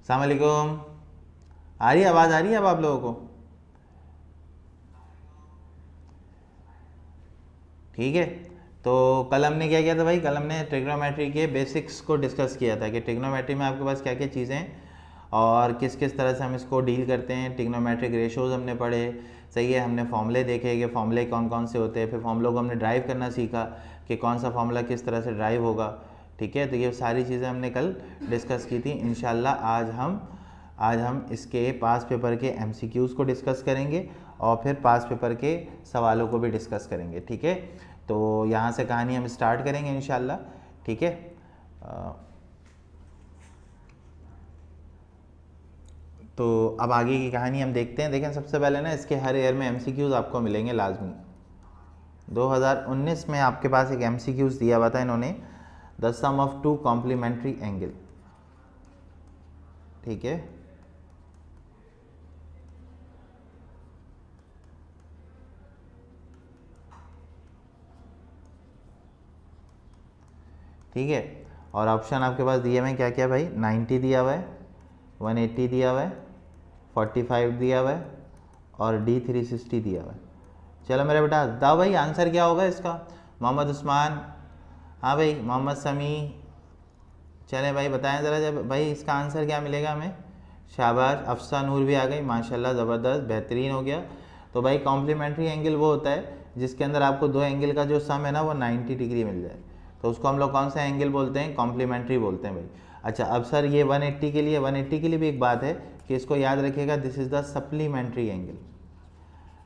अस्सलाम वालेकुम। आ रही है आवाज़, आ रही है अब आप लोगों को? ठीक है। तो कल हमने क्या किया था भाई? कल हमने ट्रिग्नोमेट्री के बेसिक्स को डिस्कस किया था कि ट्रिग्नोमेट्री में आपके पास क्या क्या चीज़ें हैं और किस किस तरह से हम इसको डील करते हैं। ट्रिग्नोमेट्रिक रेशोज़ हमने पढ़े, सही है। हमने फॉर्मूले देखे कि फॉर्मूले कौन कौन से होते हैं, फिर फॉर्मूलों को हमने ड्राइव करना सीखा कि कौन सा फॉर्मूला किस तरह से ड्राइव होगा। ठीक है, तो ये सारी चीज़ें हमने कल डिस्कस की थी। इंशाल्लाह आज हम इसके पास पेपर के एमसीक्यूज़ को डिस्कस करेंगे और फिर पास पेपर के सवालों को भी डिस्कस करेंगे। ठीक है, तो यहाँ से कहानी हम स्टार्ट करेंगे इंशाल्लाह। ठीक है, तो अब आगे की कहानी हम देखते हैं। देखें, सबसे पहले ना इसके हर ईयर में एमसीक्यूज़ आपको मिलेंगे लाजमी। 2019 में आपके पास एक एमसीक्यूज़ दिया हुआ था इन्होंने, the sum of two complementary angle. ठीक है, ठीक है। और ऑप्शन आपके पास दिए हुए हैं क्या क्या भाई? 90 दिया हुआ है, 180 दिया हुआ है, 45 दिया हुआ है और D 360 दिया हुआ है। चलो मेरा बेटा बताओ भाई आंसर क्या होगा इसका? मोहम्मद उस्मान, हाँ भाई मोहम्मद समी, चलें भाई बताएं ज़रा जब भाई इसका आंसर क्या मिलेगा हमें। शाबाश, अफसा नूर भी आ गई, माशाल्लाह ज़बरदस्त, बेहतरीन हो गया। तो भाई कॉम्प्लीमेंट्री एंगल वो होता है जिसके अंदर आपको दो एंगल का जो सम है ना वो 90 डिग्री मिल जाए, तो उसको हम लोग कौन सा एंगल बोलते हैं? कॉम्प्लीमेंट्री बोलते हैं भाई। अच्छा, अब सर ये 180 के लिए, 180 के लिए भी एक बात है कि इसको याद रखिएगा, this is the supplementary angle.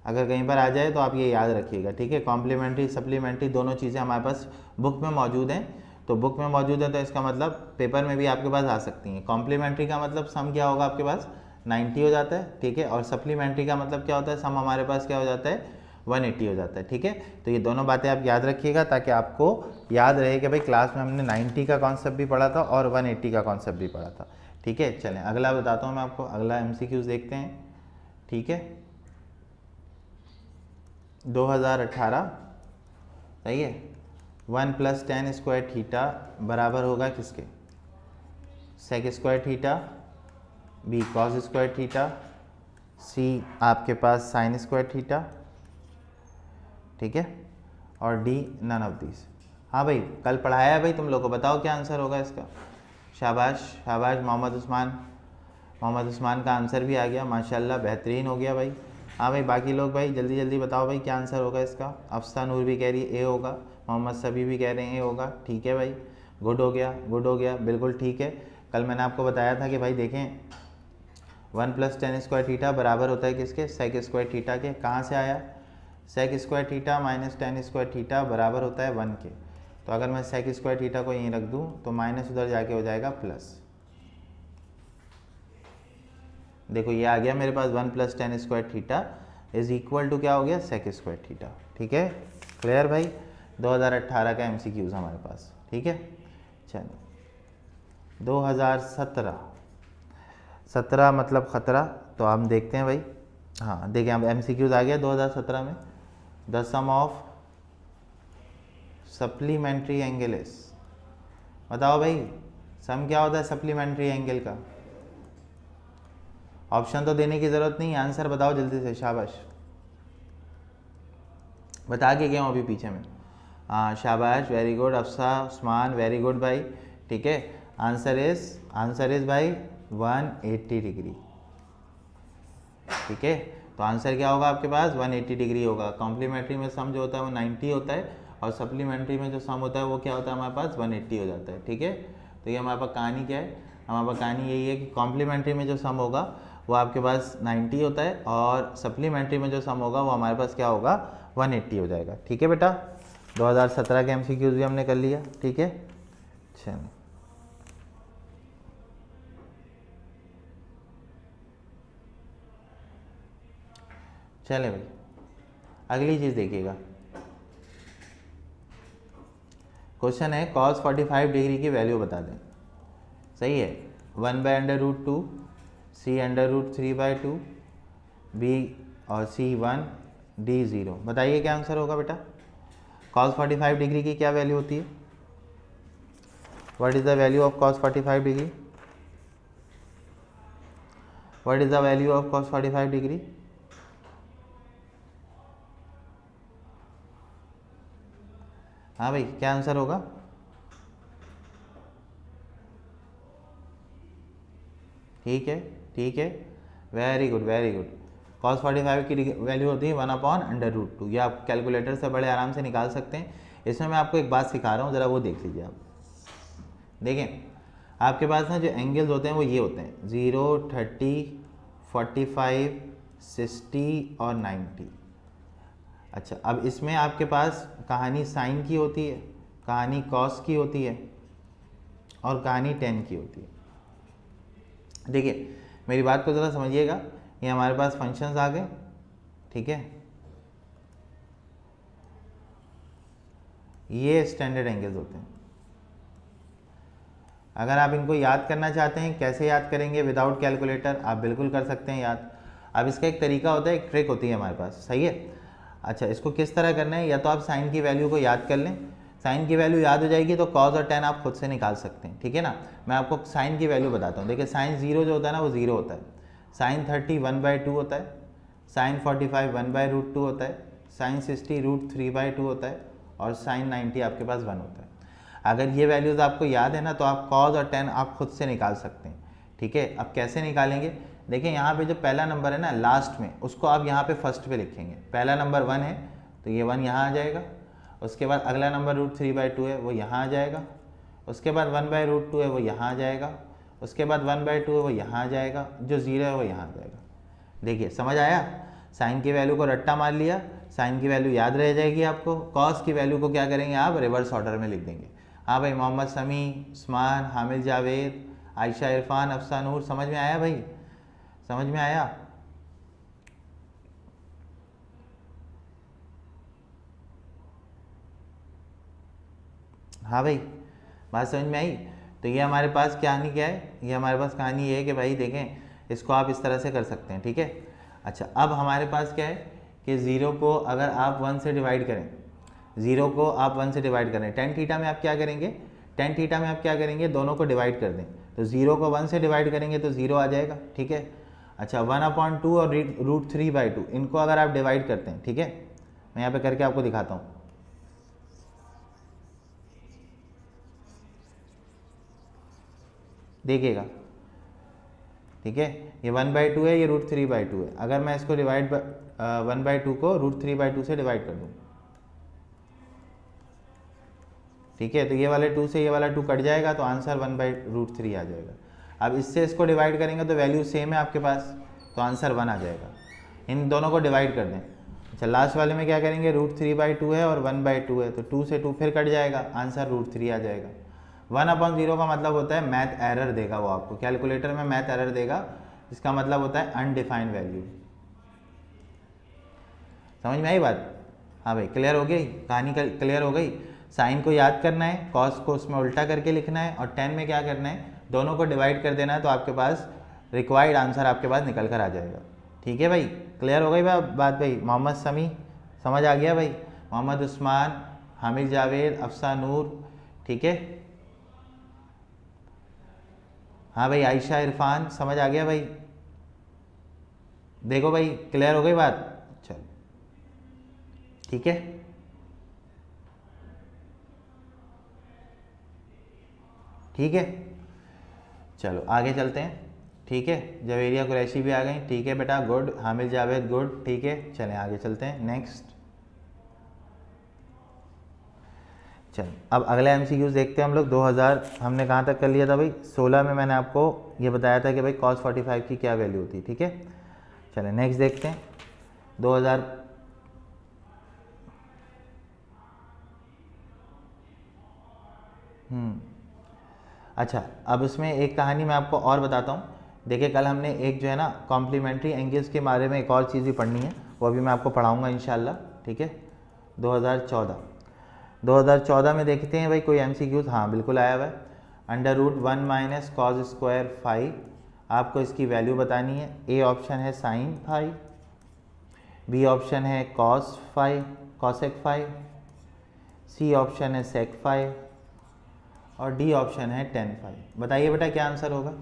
अगर कहीं पर आ जाए तो आप ये याद रखिएगा। ठीक है, कॉम्प्लीमेंट्री सप्लीमेंट्री दोनों चीज़ें हमारे पास बुक में मौजूद हैं, तो बुक में मौजूद है तो इसका मतलब पेपर में भी आपके पास आ सकती हैं। कॉम्प्लीमेंट्री का मतलब सम क्या होगा आपके पास? 90 हो जाता है। ठीक है, और सप्लीमेंट्री का मतलब क्या होता है? सम हमारे पास क्या हो जाता है? 180 हो जाता है। ठीक है, तो ये दोनों बातें आप याद रखिएगा ताकि आपको याद रहे कि भाई क्लास में हमने 90 का कॉन्सेप्ट भी पढ़ा था और 180 का कॉन्सेप्ट भी पढ़ा था। ठीक है, चलें अगला बताता हूँ मैं आपको, अगला MCQs देखते हैं। ठीक है, 2018, सही है। 1 + tan स्क्वायर थीटा बराबर होगा किसके? Sec square theta, B cos square theta, C आपके पास साइन स्क्वायर थीटा, ठीक है, और डी नन ऑफ दिस। हाँ भाई कल पढ़ाया है भाई तुम लोग को, बताओ क्या आंसर होगा इसका। शाबाश शाबाश मोहम्मद उस्मान, मोहम्मद उस्मान का आंसर भी आ गया, माशाल्लाह बेहतरीन हो गया भाई। हाँ भाई बाकी लोग भाई जल्दी जल्दी बताओ भाई क्या आंसर होगा इसका। अफसा नूर भी कह रही है ए होगा, मोहम्मद सभी भी कह रहे हैं ए होगा। ठीक है भाई, गुड हो गया, गुड हो गया, बिल्कुल ठीक है। कल मैंने आपको बताया था कि भाई देखें 1 + tan स्क्वायर थीटा बराबर होता है किसके? सेक स्क्वायर थीटा के। कहाँ से आया? Sec square theta minus tan square theta बराबर होता है 1 के। तो अगर मैं सेक स्क्वायर थीटा को यहीं रख दूँ तो माइनस उधर जाके हो जाएगा प्लस। देखो ये आ गया मेरे पास 1 + tan square theta is equal to क्या हो गया? Sec square theta. ठीक है, क्लियर भाई। 2018 का MCQs हमारे पास। ठीक है, चलो 2017 मतलब ख़तरा, तो हम देखते हैं भाई। हाँ देखिए अब MCQs आ गया 2017 में, the sum of supplementary angle is. बताओ भाई सम क्या होता है सप्लीमेंट्री एंगल का? ऑप्शन तो देने की ज़रूरत नहीं, आंसर बताओ जल्दी से, शाबाश। बता के गया हूँ अभी पीछे में। हाँ शाबाश, very good अफसा Usman, very good भाई। ठीक है, आंसर इज भाई 180 डिग्री। ठीक है, तो आंसर क्या होगा आपके पास? 180 डिग्री होगा। कॉम्प्लीमेंट्री में सम जो होता है वो 90 होता है और सप्लीमेंट्री में जो सम होता है वो क्या होता है हमारे पास? 180 हो जाता है। ठीक है, तो ये हमारे पास कहानी क्या है? हमारे पास कहानी यही है कि कॉम्प्लीमेंट्री में जो सम होगा वो आपके पास 90 होता है और सप्लीमेंट्री में जो सम होगा वो हमारे पास क्या होगा? 180 हो जाएगा। ठीक है बेटा, 2017 के MCQs भी हमने कर लिया। ठीक है, चलो चले भाई अगली चीज़ देखिएगा। क्वेश्चन है cos 45 डिग्री की वैल्यू बता दें। सही है, 1/√2, C√3/2, B और C1, D 0। बताइए क्या आंसर होगा बेटा? cos 45 डिग्री की क्या वैल्यू होती है? What is the value of cos 45 degree? What is the value of cos 45 degree? हाँ भाई, क्या आंसर होगा? ठीक है, ठीक है, very good, very good. cos 45 की वैल्यू होती है 1/√2। ये आप कैलकुलेटर से बड़े आराम से निकाल सकते हैं। इसमें मैं आपको एक बात सिखा रहा हूँ, ज़रा वो देख लीजिए आप। देखें, आपके पास ना जो एंगल्स होते हैं वो ये होते हैं 0, 30, 45, 60 और 90। अच्छा, अब इसमें आपके पास कहानी साइन की होती है, कहानी कॉस की होती है और कहानी टेन की होती है। देखिए, मेरी बात को ज़रा समझिएगा। ये हमारे पास फंक्शंस आ गए, ठीक है। ये स्टैंडर्ड एंगल्स होते हैं। अगर आप इनको याद करना चाहते हैं, कैसे याद करेंगे विदाउट कैलकुलेटर, आप बिल्कुल कर सकते हैं याद। अब इसका एक तरीका होता है, एक ट्रिक होती है हमारे पास, सही है। अच्छा, इसको किस तरह करना है, या तो आप साइन की वैल्यू को याद कर लें। साइन की वैल्यू याद हो जाएगी तो कॉस और टेन आप खुद से निकाल सकते हैं, ठीक है ना। मैं आपको साइन की वैल्यू बताता हूँ। देखिए, साइन 0 जो होता है ना वो 0 होता है। साइन 30 1/2 होता है। साइन 45 1/√2 होता है। साइन 60 √3/2 होता है। और साइन 90 आपके पास 1 होता है। अगर ये वैल्यूज़ आपको याद है ना, तो आप कॉस और टेन आप खुद से निकाल सकते हैं, ठीक है। अब कैसे निकालेंगे? देखिए, यहाँ पे जो पहला नंबर है ना लास्ट में, उसको आप यहाँ पे फर्स्ट पे लिखेंगे। पहला नंबर 1 है तो ये 1 यहाँ आ जाएगा। उसके बाद अगला नंबर √3/2 है, वो यहाँ आ जाएगा। उसके बाद 1/√2 है, वो यहाँ आ जाएगा। उसके बाद 1/2 है, वो यहाँ आ जाएगा। जो 0 है वो यहाँ आ जाएगा। देखिए, समझ आया? साइन की वैल्यू को रट्टा मार लिया, साइन की वैल्यू याद रह जाएगी आपको। कॉस की वैल्यू को क्या करेंगे, आप रिवर्स ऑर्डर में लिख देंगे। हाँ भाई, मोहम्मद समी, उस्मान, हामिद जावेद, आयशा इरफान, अफसा नूर, समझ में आया भाई? समझ में आया? हाँ भाई, बात समझ में आई? तो ये हमारे पास कहानी क्या है, ये हमारे पास कहानी ये है कि भाई देखें, इसको आप इस तरह से कर सकते हैं, ठीक है। अच्छा, अब हमारे पास क्या है कि 0 को अगर आप 1 से डिवाइड करें, 0 को आप 1 से डिवाइड करें, टेन थीटा में आप क्या करेंगे, टेन थीटा में आप क्या करेंगे, दोनों को डिवाइड कर दें। तो 0 को 1 से डिवाइड करेंगे तो 0 आ जाएगा, ठीक है। अच्छा, 1/2 और √3/2 इनको अगर आप डिवाइड करते हैं, ठीक है, मैं यहाँ पे करके आपको दिखाता हूँ। देखिएगा, ठीक है, ये 1/2 है, ये √3/2 है। अगर मैं इसको डिवाइड 1/2 को √3/2 से डिवाइड कर दूँ, ठीक है, तो ये वाले 2 से ये वाला 2 कट जाएगा, तो आंसर 1/√3 आ जाएगा। अब इससे इसको डिवाइड करेंगे तो वैल्यू सेम है आपके पास, तो आंसर 1 आ जाएगा। इन दोनों को डिवाइड कर दें। अच्छा, लास्ट वाले में क्या करेंगे, √3/2 है और 1/2 है, तो 2 से 2 फिर कट जाएगा, आंसर √3 आ जाएगा। 1/0 का मतलब होता है मैथ एरर देगा वो आपको, कैलकुलेटर में मैथ एरर देगा, इसका मतलब होता है अनडिफाइंड वैल्यू। समझ में आई बात? हाँ भाई, क्लियर हो गई कहानी, क्लियर हो गई। साइन को याद करना है, कॉस को उसमें उल्टा करके लिखना है, और टेन में क्या करना है, दोनों को डिवाइड कर देना है, तो आपके पास रिक्वायर्ड आंसर आपके पास निकल कर आ जाएगा। ठीक है भाई, क्लियर हो गई बात भाई। मोहम्मद समी समझ आ गया भाई, मोहम्मद उस्मान, हामिद जावेद, अफसा नूर, ठीक है। हाँ भाई, आयशा इरफान समझ आ गया भाई। देखो भाई, क्लियर हो गई बात, चलो ठीक है। ठीक है, चलो आगे चलते हैं। ठीक है, जवेरिया कुरैशी भी आ गई, ठीक है बेटा, गुड। हामिद जावेद, गुड, ठीक है। चलें आगे चलते हैं, नेक्स्ट। चलो अब अगले MCQs देखते हैं हम लोग। 2000 हमने कहाँ तक कर लिया था भाई, 16 में मैंने आपको ये बताया था कि भाई cos 45 की क्या वैल्यू होती है, ठीक है। चलें नेक्स्ट देखते हैं। 2000 अच्छा, अब उसमें एक कहानी मैं आपको और बताता हूँ। देखिए, कल हमने एक जो है ना कॉम्प्लीमेंट्री एंगल्स के बारे में एक और चीज़ भी पढ़नी है, वो अभी मैं आपको पढ़ाऊँगा इंशाल्लाह, ठीक है। 2014 में देखते हैं भाई कोई MCQs, हाँ बिल्कुल आया हुआ है। √1 - cos² फाई, आपको इसकी वैल्यू बतानी है। ए ऑप्शन है साइन फाई, बी ऑप्शन है cos phi, cosec phi, C option है सेक फाई, और डी ऑप्शन है टेन फाई। बताइए बेटा क्या आंसर होगा।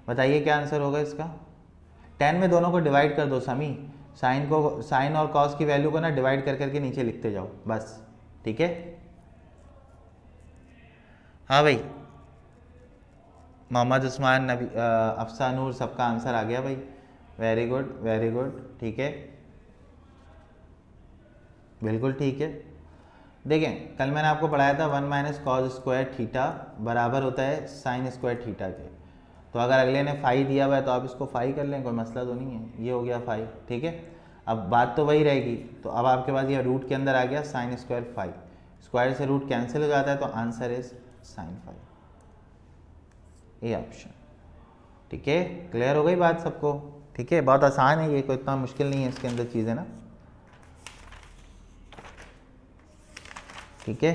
बताइए क्या आंसर होगा इसका। 10 में दोनों को डिवाइड कर दो समी, साइन और कॉस की वैल्यू को ना डिवाइड कर करके नीचे लिखते जाओ बस, ठीक है। हाँ भाई, मोहम्मद उस्मान, नबी, अफसा नूर, सबका आंसर आ गया भाई। वेरी गुड वेरी गुड, ठीक है, बिल्कुल ठीक है। देखें कल मैंने आपको पढ़ाया था 1 माइनस कॉस स्क्वायर थीटा बराबर होता है साइन स्क्वायर थीटा के। तो अगर अगले ने फाई दिया हुआ है तो आप इसको फाई कर लें, कोई मसला तो नहीं है, ये हो गया फाई, ठीक है। अब बात तो वही रहेगी, तो अब आपके पास ये रूट के अंदर आ गया साइन स्क्वायर फाई, स्क्वायर से रूट कैंसिल हो जाता है, तो आंसर इज साइन फाई, ये ऑप्शन, ठीक है। क्लियर हो गई बात सबको, ठीक है। बहुत आसान है ये, कोई इतना मुश्किल नहीं है इसके अंदर चीज़ें ना, ठीक है।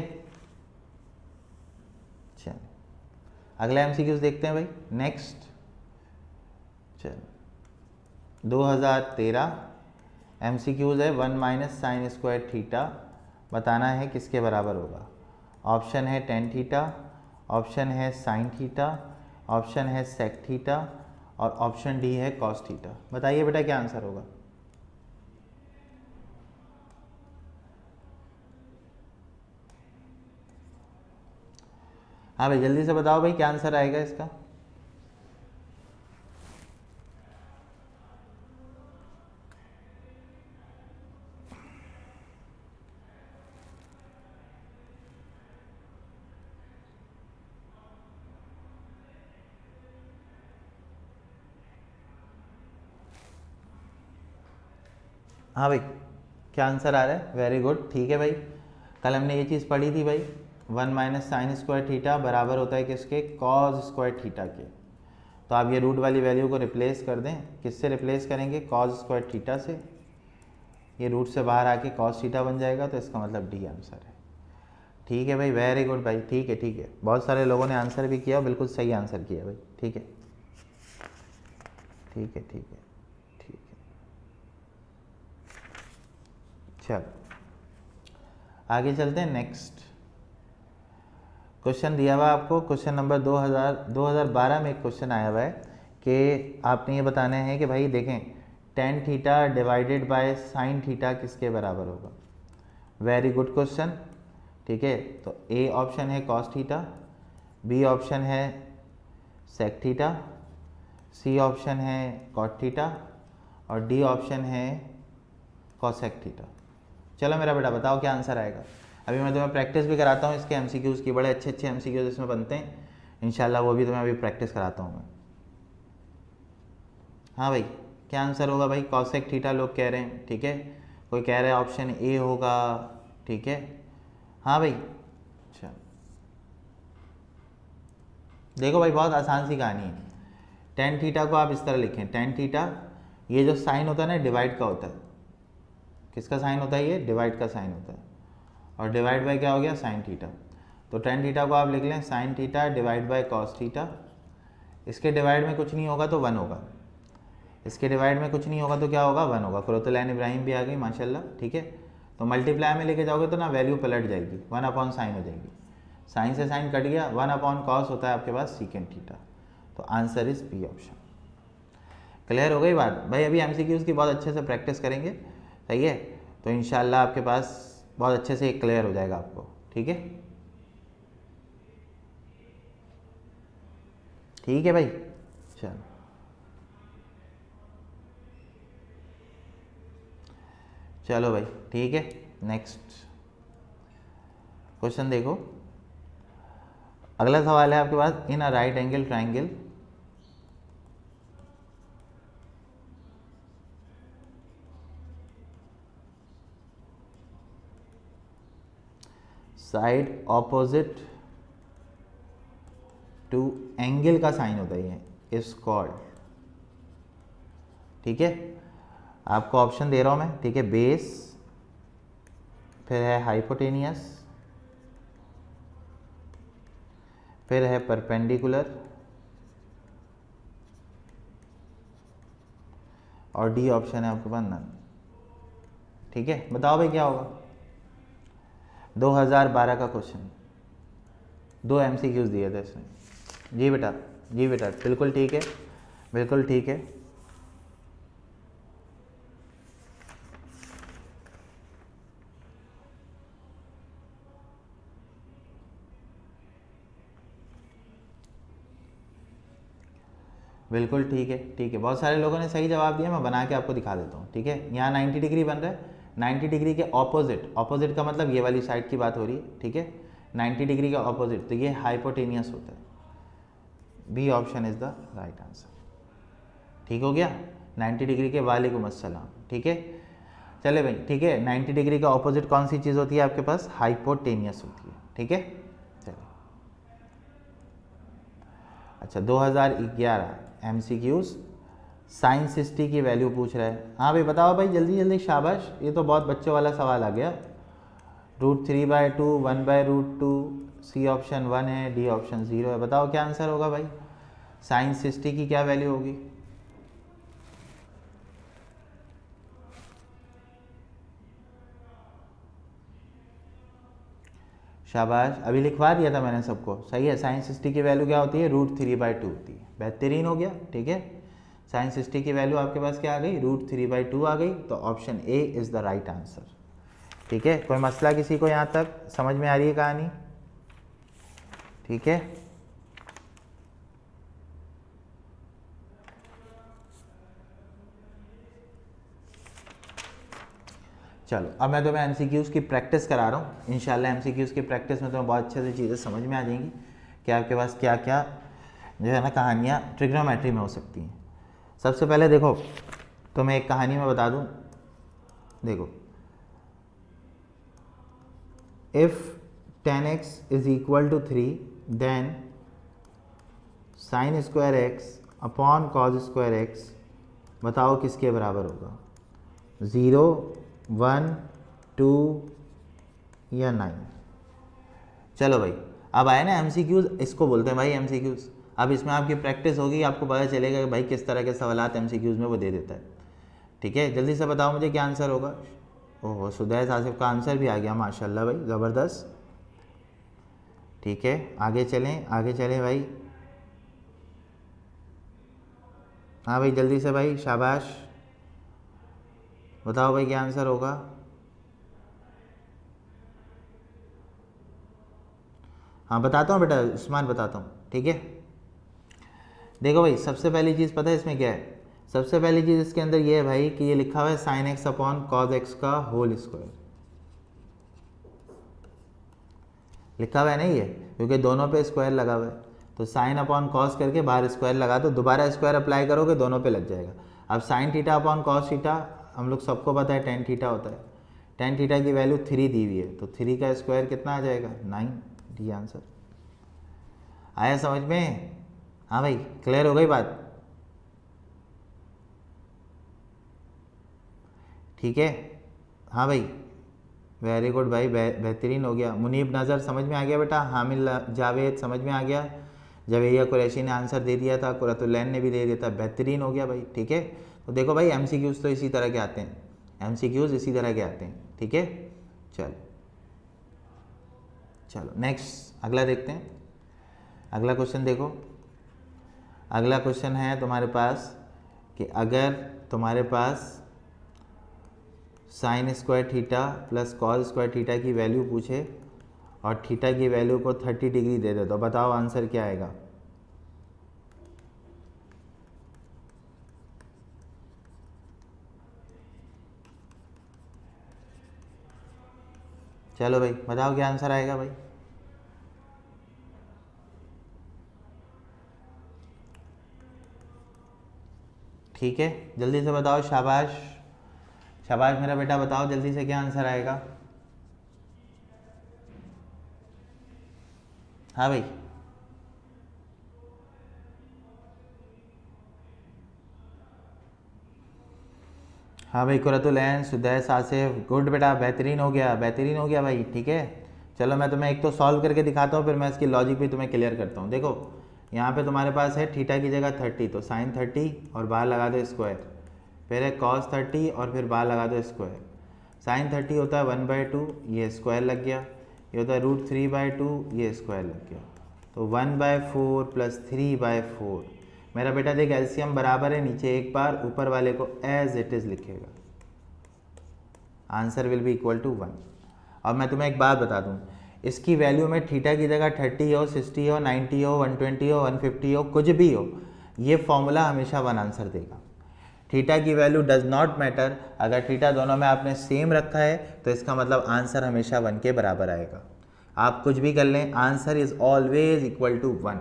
चल अगला एमसीक्यूज देखते हैं भाई, नेक्स्ट। चल 2013 एमसीक्यूज है 1 माइनस साइन स्क्वायर थीटा, बताना है किसके बराबर होगा। ऑप्शन है टेन थीटा, ऑप्शन है साइन थीटा, ऑप्शन है सेक थीटा और ऑप्शन डी है कॉस थीटा। बताइए बेटा क्या आंसर होगा। हाँ भाई जल्दी से बताओ भाई क्या आंसर आएगा इसका। हाँ भाई क्या आंसर आ रहा है, वेरी गुड, ठीक है भाई। कल हमने ये चीज़ पढ़ी थी भाई, 1 माइनस साइन स्क्वायर थीटा बराबर होता है किसके, कॉस स्क्वायर थीटा के। तो आप ये रूट वाली वैल्यू को रिप्लेस कर दें, किससे रिप्लेस करेंगे, कॉस स्क्वायर थीटा से। ये रूट से बाहर आके कॉस थीटा बन जाएगा, तो इसका मतलब डी आंसर है, ठीक है भाई, वेरी गुड भाई, ठीक है ठीक है। बहुत सारे लोगों ने आंसर भी किया, बिल्कुल सही आंसर किया भाई, ठीक है ठीक है ठीक है ठीक है। चलो आगे चलते हैं, नेक्स्ट क्वेश्चन दिया हुआ है आपको, क्वेश्चन नंबर 2012 में एक क्वेश्चन आया हुआ है कि आपने ये बताना है कि भाई देखें tan theta divided by sine theta किसके बराबर होगा। वेरी गुड क्वेश्चन, ठीक है। तो ए ऑप्शन है कॉस थीटा, बी ऑप्शन है सेक थीटा, सी ऑप्शन है कॉट थीटा और डी ऑप्शन है कॉसेक थीटा। चलो मेरा बेटा बताओ क्या आंसर आएगा। अभी मैं तुम्हें प्रैक्टिस भी कराता हूँ इसके एमसीक्यूज़ की, बड़े अच्छे अच्छे एमसीक्यूज़ इसमें बनते हैं इंशाल्लाह, वो भी तुम्हें अभी प्रैक्टिस कराता हूँ मैं। हाँ भाई क्या आंसर होगा भाई, कॉसेक थीटा लोग कह रहे हैं, ठीक है। कोई कह रहा है ऑप्शन ए होगा, ठीक है। हाँ भाई अच्छा देखो भाई बहुत आसान सी कहानी है। टेन थीटा को आप इस तरह लिखें, टेन थीटा ये जो साइन होता है ना डिवाइड का होता है, किसका साइन होता है, ये डिवाइड का साइन होता है, और डिवाइड बाय क्या हो गया, साइन थीटा। तो टेन थीटा को आप लिख लें sine theta divide by cos theta. इसके डिवाइड में कुछ नहीं होगा तो 1 होगा, इसके डिवाइड में कुछ नहीं होगा तो क्या होगा, 1 होगा। कुरतुलैन इब्राहिम भी आ गई माशाल्लाह, ठीक है। तो मल्टीप्लाई में लेके जाओगे तो ना वैल्यू पलट जाएगी, 1 अपॉन साइन हो जाएगी, साइन से साइन कट गया, 1 अपॉन कॉस होता है आपके पास सीकेंड थीटा। तो answer is B option. Clear हो गई बात भाई। अभी एमसीक्यूज़ की बहुत अच्छे से प्रैक्टिस करेंगे, सही है, तो इंशाल्लाह आपके पास बहुत अच्छे से क्लियर हो जाएगा आपको, ठीक है ठीक है भाई। चलो चलो भाई ठीक है, नेक्स्ट क्वेश्चन देखो। अगला सवाल है आपके पास, in a right angle triangle side opposite to angle का साइन होता है, ये इज कॉल्ड, ठीक है। आपको ऑप्शन दे रहा हूं मैं, ठीक है। बेस, फिर है हाइपोटेनियस, फिर है परपेंडिकुलर और डी ऑप्शन है आपके पास नन, ठीक है। बताओ भाई क्या होगा। 2012 का क्वेश्चन, 2 एमसीक्यूज दिए थे इसमें। जी बेटा जी बेटा बिल्कुल ठीक है, बिल्कुल ठीक है। बिल्कुल ठीक है, ठीक है, बहुत सारे लोगों ने सही जवाब दिया। मैं बना के आपको दिखा देता हूँ, ठीक है। यहाँ 90 डिग्री बन रहा है, 90 डिग्री के ऑपोजिट, ऑपोजिट का मतलब ये वाली साइड की बात हो रही है, ठीक है। 90 डिग्री का ऑपोजिट, तो ये हाइपोटेनियस होता है। B option is the right answer. ठीक हो गया, 90 डिग्री के वालेकुम अस्सलाम, ठीक है। चले भाई, ठीक है, 90 डिग्री का ऑपोजिट कौन सी चीज़ होती है आपके पास? हाइपोटेनियस होती है, ठीक है। चलिए, अच्छा 2011 MCQs साइंस हिस्ट्री की वैल्यू पूछ रहा है। हाँ भाई बताओ भाई, जल्दी जल्दी, शाबाश, ये तो बहुत बच्चों वाला सवाल आ गया। √3/2, 1/√2, सी ऑप्शन 1 है, डी ऑप्शन 0 है। बताओ क्या आंसर होगा भाई? साइंस हिस्ट्री की क्या वैल्यू होगी? शाबाश, अभी लिखवा दिया था मैंने सबको, सही है। साइंस हिस्ट्री की वैल्यू क्या होती है? √3/2 होती है। बेहतरीन हो गया, ठीक है। साइंस हिस्ट्री की वैल्यू आपके पास क्या आ गई? √3/2 आ गई, तो option A is the right answer, ठीक है। कोई मसला किसी को यहाँ तक समझ में आ रही है कहानी? ठीक है, चलो अब मैं तुम्हें MCQs की प्रैक्टिस करा रहा हूँ। इंशाल्लाह MCQs की प्रैक्टिस में तुम्हें बहुत अच्छे से चीज़ें समझ में आ जाएंगी कि आपके पास क्या क्या जो है ना कहानियाँ ट्रिग्नोमेट्री में हो सकती हैं। सबसे पहले देखो, तुम्हें एक कहानी में बता दूँ, देखो, if 10x = 3 then sin² x upon cos² x बताओ किसके बराबर होगा? 0, 1, 2 या 9? चलो भाई, अब आए ना MCQs, इसको बोलते हैं भाई MCQs। अब इसमें आपकी प्रैक्टिस होगी, आपको पता चलेगा कि भाई किस तरह के सवालात MCQs में वो दे देता है, ठीक है। जल्दी से बताओ मुझे क्या आंसर होगा। ओहो, सुदैस आसिफ का आंसर भी आ गया, माशाल्लाह भाई, ज़बरदस्त, ठीक है। आगे चलें, आगे चलें भाई। हाँ भाई जल्दी से भाई, शाबाश, बताओ भाई क्या आंसर होगा। हाँ बताता हूँ बेटा, उस्मान बताता हूँ, ठीक है। देखो भाई, सबसे पहली चीज़ पता है इसमें क्या है? सबसे पहली चीज़ इसके अंदर ये है भाई कि ये लिखा हुआ है sin x upon cos x का होल स्क्वायर, लिखा हुआ है ना ये, क्योंकि दोनों पे स्क्वायर लगा हुआ है। तो साइन अपॉन कॉस करके बाहर स्क्वायर लगा दो, दोबारा स्क्वायर अप्लाई करोगे दोनों पे लग जाएगा। अब sine theta upon cos theta हम लोग सबको पता है tan थीटा होता है। tan थीटा की वैल्यू 3 दी हुई है, तो 3 का स्क्वायर कितना आ जाएगा? 9, डी आंसर। आया समझ में? हाँ भाई, क्लियर हो गई बात, ठीक है। हाँ भाई, वेरी गुड भाई, बेहतरीन हो गया। मुनीब नज़र समझ में आ गया बेटा, हामिल जावेद समझ में आ गया, जवेरिया कुरैशी ने आंसर दे दिया था, कुरतुलैन ने भी दे दिया था, बेहतरीन हो गया भाई, ठीक है। तो देखो भाई, MCQs तो इसी तरह के आते हैं, MCQs इसी तरह के आते हैं, ठीक है। चलो चलो नेक्स्ट, अगला देखते हैं। अगला क्वेश्चन देखो, अगला क्वेश्चन है तुम्हारे पास कि अगर तुम्हारे पास sin² theta plus cos² theta की वैल्यू पूछे और थीटा की वैल्यू को 30 डिग्री दे दे, तो बताओ आंसर क्या आएगा? चलो भाई बताओ क्या आंसर आएगा भाई? ठीक है, जल्दी से बताओ, शाबाश शाबाश मेरा बेटा, बताओ जल्दी से क्या आंसर आएगा। हाँ भाई, हाँ भाई, कुरतुलैन, सुदैस आसिफ, गुड बेटा, बेहतरीन हो गया, बेहतरीन हो गया भाई, ठीक है। चलो मैं तुम्हें एक तो सॉल्व करके दिखाता हूँ, फिर मैं इसकी लॉजिक भी तुम्हें क्लियर करता हूँ। देखो यहाँ पे तुम्हारे पास है थीटा की जगह 30, तो साइन 30 और बाहर लगा दो स्क्वायर, फिर है cos 30 और फिर बाहर लगा दो स्क्वायर। साइन 30 होता है 1/2, ये स्क्वायर लग गया, ये होता है √3/2, ये स्क्वायर लग गया, तो 1/4 प्लस 3/4, मेरा बेटा देख एलसीएम बराबर है, नीचे एक बार, ऊपर वाले को एज इट इज लिखेगा, answer will be equal to 1। अब मैं तुम्हें एक बात बता दूं, इसकी वैल्यू में थीटा की जगह 30 हो, 60 हो, 90 हो, 120 हो, 150 हो, कुछ भी हो, ये फॉर्मूला हमेशा 1 आंसर देगा। थीटा की वैल्यू डज नॉट मैटर, अगर थीटा दोनों में आपने सेम रखा है तो इसका मतलब आंसर हमेशा 1 के बराबर आएगा। आप कुछ भी कर लें, answer is always equal to 1।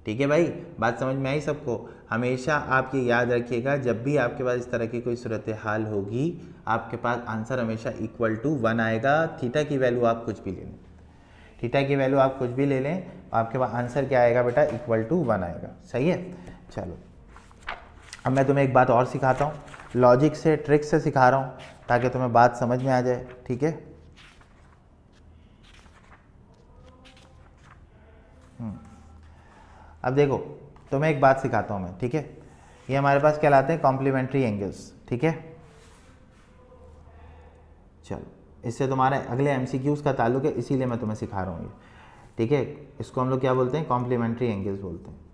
ठीक है भाई, बात समझ में आई सबको? हमेशा आप ये याद रखिएगा, जब भी आपके पास इस तरह की कोई सूरत हाल होगी, आपके पास आंसर हमेशा इक्वल टू 1 आएगा। थीटा की वैल्यू आप कुछ भी ले लें, थीटा की वैल्यू आप कुछ भी ले लें, आपके पास आंसर क्या आएगा बेटा? इक्वल टू 1 आएगा। सही है, चलो अब मैं तुम्हें एक बात और सिखाता हूँ, लॉजिक से, ट्रिक से सिखा रहा हूँ ताकि तुम्हें बात समझ में आ जाए। ठीक है, अब देखो तुम्हें एक बात सिखाता हूँ मैं। ठीक है, ये हमारे पास कहलाते हैं कॉम्प्लीमेंट्री एंगल्स। ठीक है, चलो इससे तुम्हारे अगले एमसीक्यूज का ताल्लुक है, इसीलिए मैं तुम्हें सिखा रहा हूँ ये। ठीक है, इसको हम लोग क्या बोलते हैं? कॉम्प्लीमेंट्री एंगल्स बोलते हैं।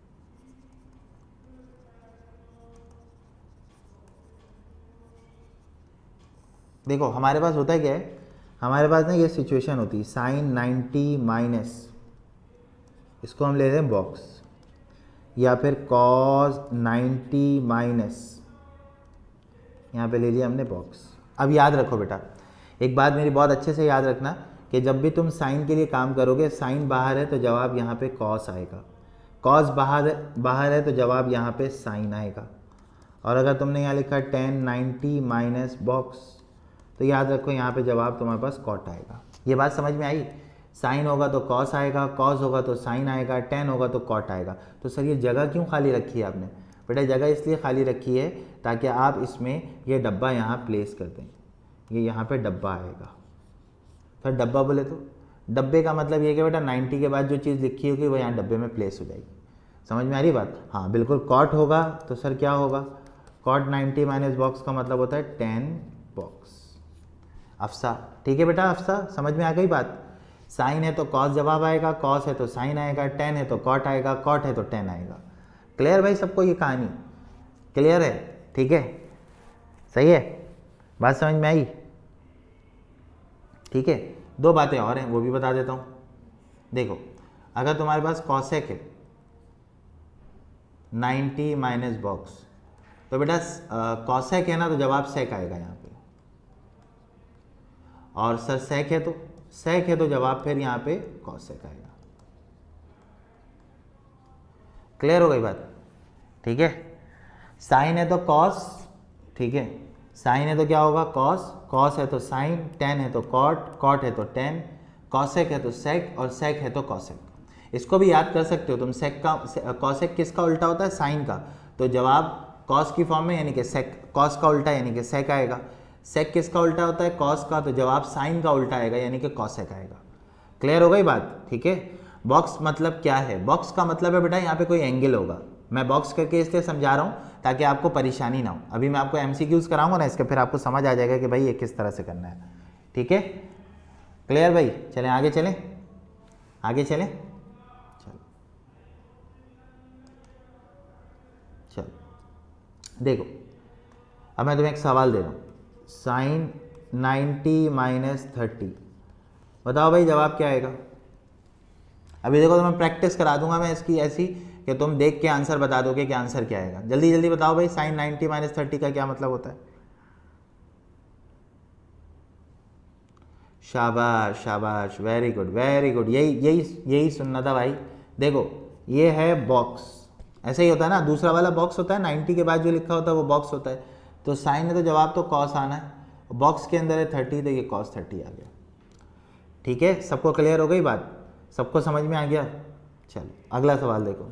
देखो हमारे पास होता है क्या है, हमारे पास ना ये सिचुएशन होती है साइन 90 माइनस, इसको हम ले रहे हैं बॉक्स, या फिर कॉस 90 माइनस, यहाँ पे ले लिया हमने बॉक्स। अब याद रखो बेटा, एक बात मेरी बहुत अच्छे से याद रखना कि जब भी तुम साइन के लिए काम करोगे, साइन बाहर है तो जवाब यहाँ पे कॉस आएगा, कॉस बाहर है तो जवाब यहाँ पे साइन आएगा। और अगर तुमने यहाँ लिखा 10 90 माइनस बॉक्स, तो याद रखो यहाँ पे जवाब तुम्हारे पास कॉट आएगा। ये बात समझ में आई? साइन होगा तो कॉस आएगा, कॉस होगा तो साइन आएगा, 10 होगा तो कॉट आएगा। तो सर ये जगह क्यों खाली रखी है आपने? बेटा जगह इसलिए खाली रखी है ताकि आप इसमें ये डब्बा यहाँ प्लेस कर दें, ये यहाँ पे डब्बा आएगा। फिर डब्बा बोले तो डब्बे का मतलब ये कि बेटा 90 के बाद जो चीज़ लिखी होगी वो यहाँ डब्बे में प्लेस हो जाएगी। समझ में आ रही बात? हाँ बिल्कुल। कॉट होगा तो सर क्या होगा? कॉट 90 माइनस बॉक्स का मतलब होता है 10 बॉक्स। अफसा, ठीक है बेटा, अफसा समझ में आ गई बात? साइन है तो कॉस जवाब आएगा, कॉस है तो साइन आएगा, 10 है तो कॉट आएगा, कॉट है तो 10 आएगा। क्लियर भाई सबको? ये कहानी क्लियर है? ठीक है, सही है, बात समझ में आई? ठीक है, दो बातें और हैं वो भी बता देता हूँ। देखो अगर तुम्हारे पास कॉसेक है 90 माइनस बॉक्स, तो बेटा कॉसेक है ना तो जवाब सेक आएगा यहाँ पे, और सर सेक है तो जवाब फिर यहाँ पे कॉसेक आएगा। क्लियर हो गई बात? ठीक है, साइन है तो कॉस, ठीक है, साइन है तो क्या होगा? कॉस, कॉस है तो साइन, 10 है तो कॉट, कॉट है तो 10, कॉसेक है तो सेक, और सेक है तो कॉसेक। इसको भी याद कर सकते हो तुम, सेक का, कॉसेक किसका उल्टा होता है? साइन का, तो जवाब कॉस की फॉर्म में यानी कि सेक, कॉस का उल्टा यानी कि सेक आएगा। सेक किसका उल्टा होता है? कॉस का, तो जवाब साइन का उल्टा आएगा यानी कि कॉसेक आएगा। क्लियर हो गई बात? ठीक है, बॉक्स मतलब क्या है? बॉक्स का मतलब है बेटा यहाँ पे कोई एंगल होगा। मैं बॉक्स करके इसलिए समझा रहा हूँ ताकि आपको परेशानी ना हो। अभी मैं आपको एमसीक्यूज कराऊंगा ना इसके, फिर आपको समझ आ जाएगा कि भाई ये किस तरह से करना है। ठीक है, क्लियर भाई? चलें आगे, चलें आगे, चलें, चलो चलो देखो अब मैं तुम्हें एक सवाल दे रहा हूँ, साइन 90 माइनस 30, बताओ भाई जवाब क्या आएगा? अभी देखो तो मैं प्रैक्टिस करा दूंगा मैं इसकी ऐसी कि तुम देख के आंसर बता दोगे कि आंसर क्या आएगा। जल्दी जल्दी बताओ भाई, साइन 90 माइनस 30 का क्या मतलब होता है? शाबाश शाबाश, वेरी गुड वेरी गुड, यही सुनना था भाई। देखो ये है बॉक्स, ऐसे ही होता है ना, दूसरा वाला बॉक्स होता है 90 के बाद जो लिखा होता है वो बॉक्स होता है। तो साइन है तो जवाब तो कॉस आना है, बॉक्स के अंदर है 30 तो ये कॉस 30 आ गया। ठीक है, सबको क्लियर हो गई बात? सबको समझ में आ गया? चलो अगला सवाल देखो,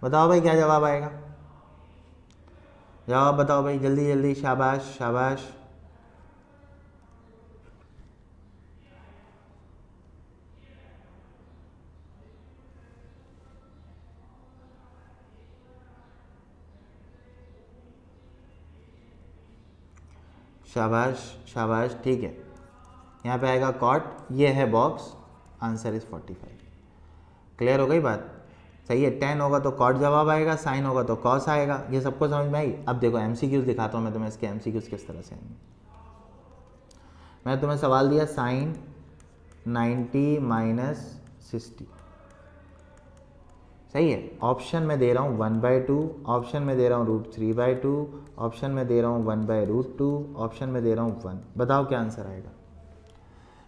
बताओ भाई क्या जवाब आएगा? जवाब बताओ भाई जल्दी जल्दी, शाबाश शाबाश। शाबाश शाबाश, ठीक है, यहाँ पे आएगा कॉट, ये है बॉक्स, आंसर इज 45। क्लियर हो गई बात? सही है, टेन होगा तो कॉट जवाब आएगा, साइन होगा तो कॉस आएगा। ये सबको समझ में आई? अब देखो एमसीक्यूज दिखाता हूँ मैं तुम्हें, इसके एमसीक्यूज किस तरह से आएंगे। मैंने तुम्हें सवाल दिया साइन 90 माइनस 60, सही है। ऑप्शन में दे रहा हूँ 1/2, ऑप्शन में दे रहा हूँ √3/2, ऑप्शन में दे रहा हूँ 1/√2, ऑप्शन में दे रहा हूँ 1। बताओ क्या आंसर आएगा?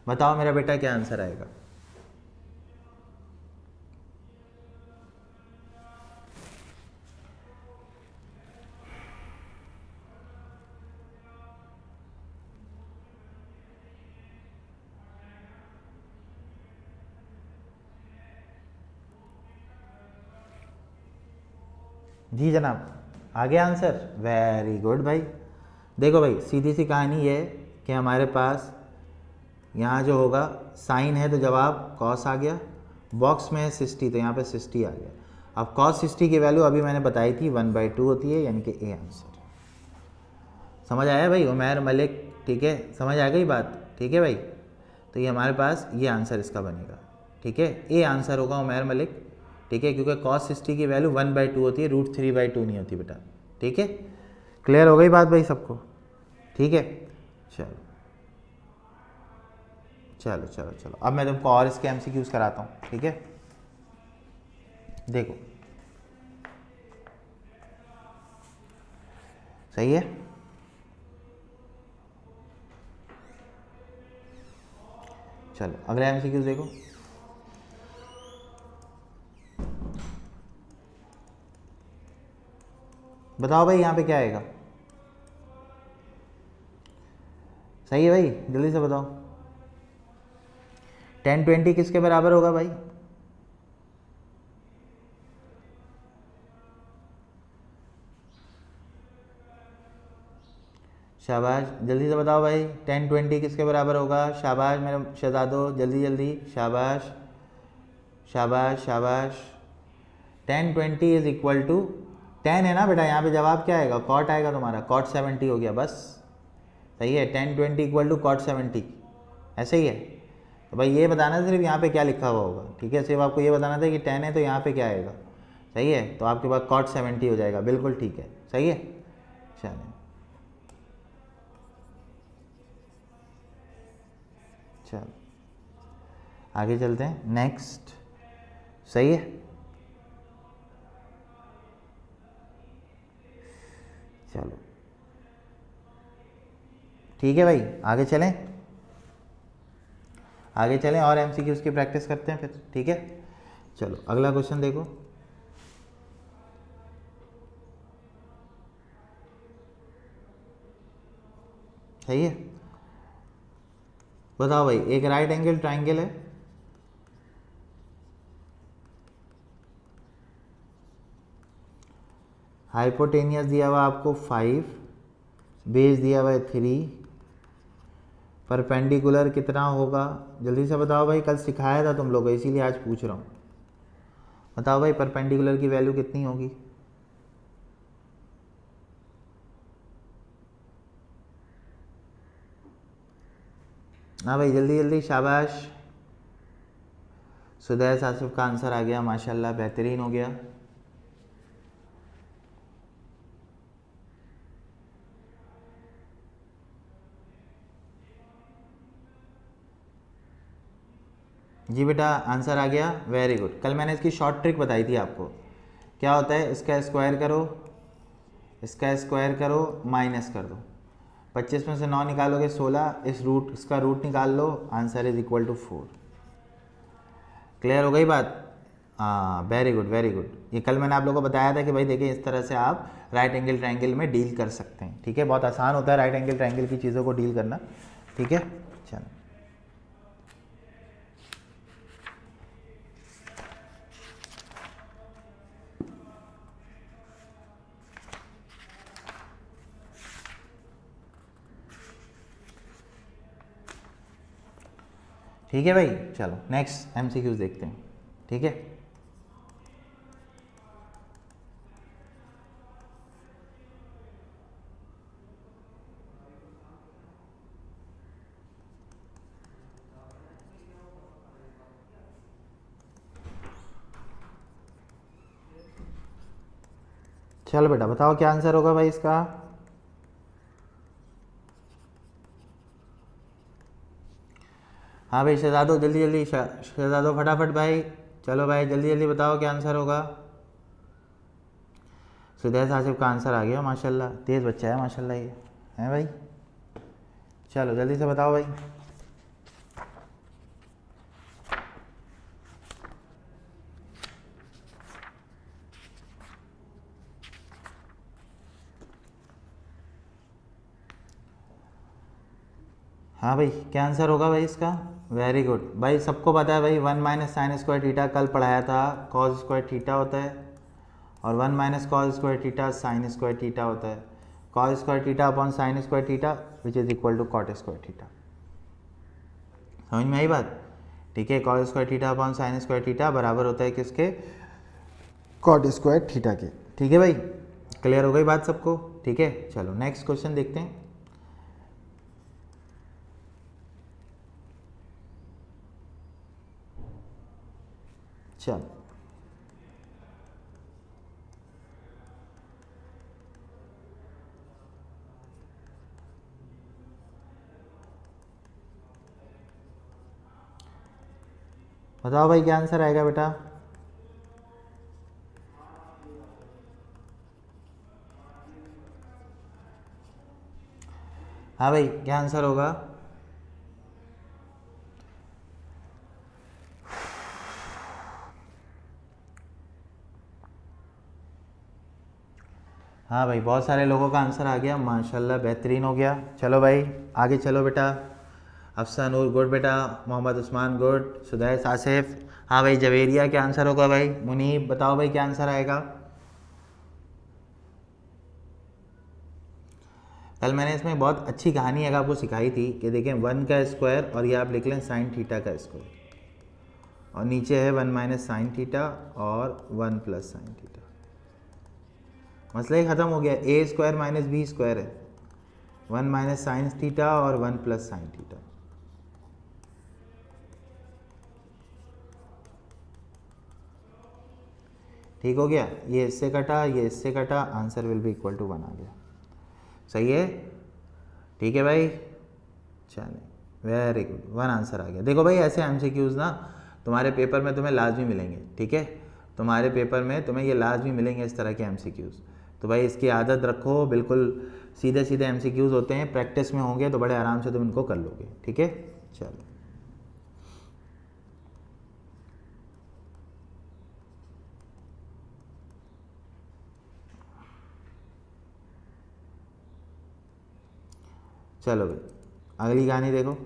बताओ मेरा बेटा क्या आंसर आएगा? जी जनाब, आ गया आंसर? वेरी गुड भाई। देखो भाई, सीधी सी कहानी ये है कि हमारे पास यहाँ जो होगा साइन है तो जवाब कॉस आ गया, बॉक्स में है 60 तो यहाँ पे 60 आ गया। अब कॉस 60 की वैल्यू अभी मैंने बताई थी 1/2 होती है, यानी कि ए आंसर। समझ आया भाई? उमैर मलिक, ठीक है, समझ आ गई बात? ठीक है भाई, तो ये हमारे पास ये आंसर इसका बनेगा, ठीक है, ए आंसर होगा उमैर मलिक, ठीक है, क्योंकि कॉस 60 की वैल्यू 1/2 होती है, √3/2 नहीं होती बेटा, ठीक है। क्लियर हो गई बात भाई सबको? ठीक है, चलो चलो चलो चलो, अब मैं तुमको और इसके एमसीक्यूज कराता हूँ, ठीक है। देखो, सही है, चलो अगला एमसीक्यूज देखो। बताओ भाई यहाँ पे क्या आएगा? सही है भाई, जल्दी से बताओ। 1020 किसके बराबर होगा भाई? शाबाश, जल्दी से बताओ भाई, 1020 किसके बराबर होगा? शाबाश मेरे शहजादो, जल्दी जल्दी, शाबाश शाबाश शाबाश। 1020 इज इक्वल टू 10 है ना बेटा, यहाँ पे जवाब क्या आएगा? कॉट आएगा तुम्हारा, कॉट 70 हो गया बस। सही है, 1020 इक्वल टू कॉट 70, ऐसे ही है। तो भाई ये बताना सिर्फ यहाँ पे क्या लिखा हुआ होगा, ठीक है, सिर्फ आपको ये बताना था कि 10 है तो यहाँ पे क्या आएगा, सही है, तो आपके पास कॉट 70 हो जाएगा, बिल्कुल ठीक है, सही है। चलिए चलो आगे चलते हैं, नेक्स्ट, सही है। चलो ठीक है भाई, आगे चलें, आगे चलें और एमसीक्यूज़ की प्रैक्टिस करते हैं फिर, ठीक है। चलो अगला क्वेश्चन देखो। सही है, बताओ भाई, एक राइट एंगल ट्राइंगल है, हाइपोटेनियस दिया हुआ आपको 5, बेस दिया हुआ है 3, परपेंडिकुलर कितना होगा? जल्दी से बताओ भाई, कल सिखाया था तुम लोग को, इसीलिए आज पूछ रहा हूँ। बताओ भाई परपेंडिकुलर की वैल्यू कितनी होगी? हाँ भाई जल्दी जल्दी, शाबाश। सुदैस आसिफ का आंसर आ गया, माशाल्लाह, बेहतरीन हो गया। जी बेटा आंसर आ गया, वेरी गुड। कल मैंने इसकी शॉर्ट ट्रिक बताई थी आपको, क्या होता है, इसका स्क्वायर करो, इसका स्क्वायर करो, माइनस कर दो, 25 में से 9 निकालोगे 16, इस रूट, इसका रूट निकाल लो, answer is equal to 4। Clear हो गई बात? हाँ वेरी गुड वेरी गुड। ये कल मैंने आप लोगों को बताया था कि भाई देखिए इस तरह से आप राइट एंगल ट्रायंगल में डील कर सकते हैं, ठीक है, बहुत आसान होता है राइट एंगल ट्रायंगल की चीज़ों को डील करना, ठीक है। चलो ठीक है भाई, चलो नेक्स्ट एमसीक्यूज देखते हैं, ठीक है। चलो बेटा बताओ क्या आंसर होगा भाई इसका। हाँ भाई शहजादो जल्दी जल्दी, शहजादो फटाफट भाई, चलो भाई जल्दी जल्दी बताओ क्या आंसर होगा। सुदैश आसिफ का आंसर आ गया माशाल्लाह, तेज़ बच्चा है माशाल्लाह ये, है भाई। चलो जल्दी से बताओ भाई। हाँ भाई क्या आंसर होगा भाई इसका। वेरी गुड भाई, सबको पता है भाई 1 माइनस साइन स्क्वायर थीटा कल पढ़ाया था, कॉस स्क्वायर थीटा होता है, और 1 minus cos square theta sine square theta होता है। Cos square theta upon sine square theta which is equal to cot square theta. समझ में आई बात। ठीक है, cos square theta upon sine square theta बराबर होता है किसके, कॉट स्क्वायर थीटा के। ठीक है भाई, क्लियर हो गई बात सबको। ठीक है चलो नेक्स्ट क्वेश्चन देखते हैं। चलो बताओ भाई क्या आंसर आएगा बेटा। हाँ भाई क्या आंसर होगा। हाँ भाई बहुत सारे लोगों का आंसर आ गया माशाल्लाह, बेहतरीन हो गया। चलो भाई आगे चलो बेटा। अफसा नूर गुड बेटा, मोहम्मद उस्मान गुड, सुदैस आसिफ। हाँ भाई जवेरिया क्या आंसर होगा भाई। मुनीब बताओ भाई क्या आंसर आएगा। कल मैंने इसमें बहुत अच्छी कहानी एक आपको सिखाई थी कि देखें 1 का स्क्वायर और ये आप लिख लें साइन थीटा का स्क्वायर, और नीचे है 1 माइनस साइन थीटा और 1 प्लस साइन थीटा। मसला ही ख़त्म हो गया, ए स्क्वायर माइनस बी स्क्वायर है, 1 माइनस साइन थीटा और 1 प्लस साइन थीटा। ठीक हो गया, ये इससे कटा ये इससे कटा, answer will be equal to 1 आ गया। सही है, ठीक है भाई। चलिए वेरी गुड, 1 आंसर आ गया। देखो भाई ऐसे एमसीक्यूज ना तुम्हारे पेपर में तुम्हें लाजमी मिलेंगे। ठीक है, तुम्हारे पेपर में तुम्हें ये लाजमी मिलेंगे इस तरह के एमसीक्यूज। तो भाई इसकी आदत रखो, बिल्कुल सीधे सीधे एमसीक्यूज होते हैं, प्रैक्टिस में होंगे तो बड़े आराम से तुम इनको कर लोगे। ठीक है चलो चलो भाई अगली कहानी देखो।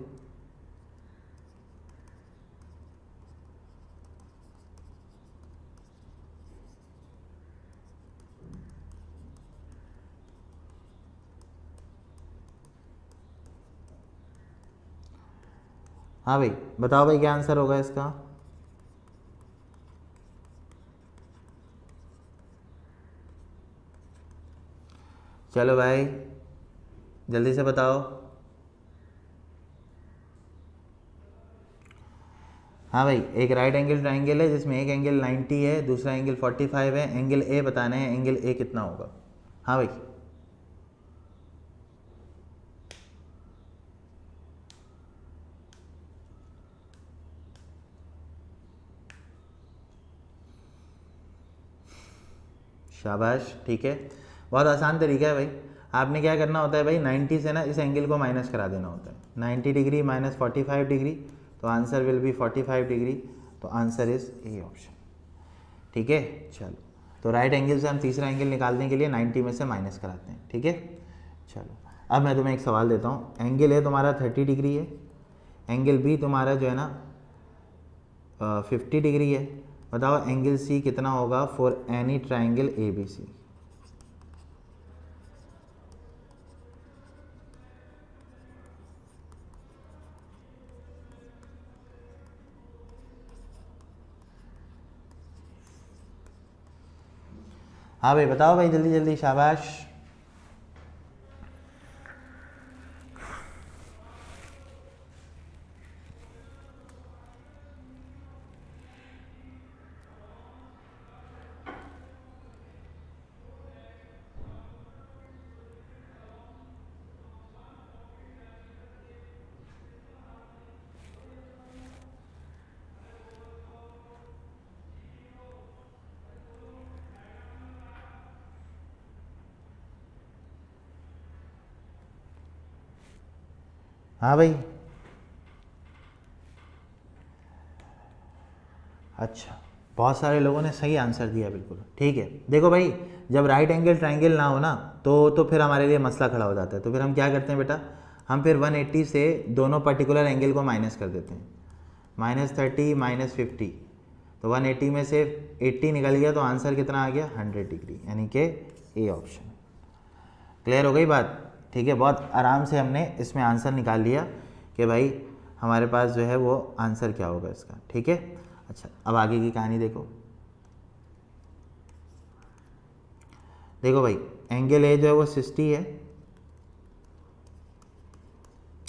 हाँ भाई बताओ भाई क्या आंसर होगा इसका। चलो भाई जल्दी से बताओ। हाँ भाई एक राइट एंगल ट्राइंगल है जिसमें एक एंगल 90 है, दूसरा एंगल 45 है। एंगल ए बताना है, एंगल ए कितना होगा। हाँ भाई शाबाश, ठीक है। बहुत आसान तरीका है भाई। आपने क्या करना होता है भाई, 90 से ना इस एंगल को माइनस करा देना होता है। 90 डिग्री माइनस 45 डिग्री, तो आंसर विल बी 45 डिग्री। तो आंसर इज ए ऑप्शन। ठीक है चलो, तो राइट एंगल से हम तीसरा एंगल निकालने के लिए 90 में से माइनस कराते हैं। ठीक है चलो, अब मैं तुम्हें एक सवाल देता हूँ। एंगल है तुम्हारा 30 डिग्री है, एंगल बी तुम्हारा जो है ना 50 डिग्री है। बताओ एंगल सी कितना होगा for any triangle A B C. हाँ भाई बताओ भाई जल्दी जल्दी, शाबाश। हाँ भाई, अच्छा, बहुत सारे लोगों ने सही आंसर दिया, बिल्कुल ठीक है। देखो भाई, जब राइट एंगल ट्राइंगल ना हो ना तो फिर हमारे लिए मसला खड़ा हो जाता है। तो फिर हम क्या करते हैं बेटा, हम फिर 180 से दोनों पर्टिकुलर एंगल को माइनस कर देते हैं, -30 -50। तो 180 में से 80 निकल गया तो आंसर कितना आ गया, 100 डिग्री, यानी कि ए ऑप्शन। क्लियर हो गई बात? ठीक है, बहुत आराम से हमने इसमें आंसर निकाल लिया कि भाई हमारे पास जो है वो आंसर क्या होगा इसका। ठीक है, अच्छा अब आगे की कहानी देखो। देखो भाई, एंगल ए जो है वो 60 है,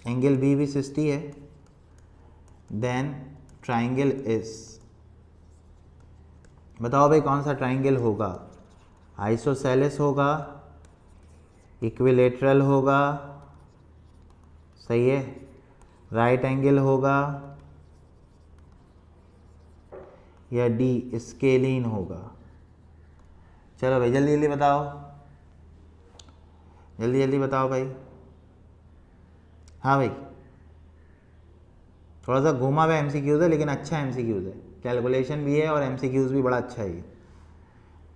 एंगल बी भी 60 है, देन ट्राइंगल इज, बताओ भाई कौन सा ट्राइंगल होगा, आइसोसेलेस होगा, इक्विलेटरल होगा, सही है, राइट एंगल होगा, या डी स्केलीन होगा। चलो भाई जल्दी जल्दी बताओ, जल्दी जल्दी बताओ भाई। हाँ भाई, थोड़ा सा घूमा हुआ एमसीक्यूज है लेकिन अच्छा एमसीक्यूज है, कैलकुलेशन भी है और एमसीक्यूज भी बड़ा अच्छा है।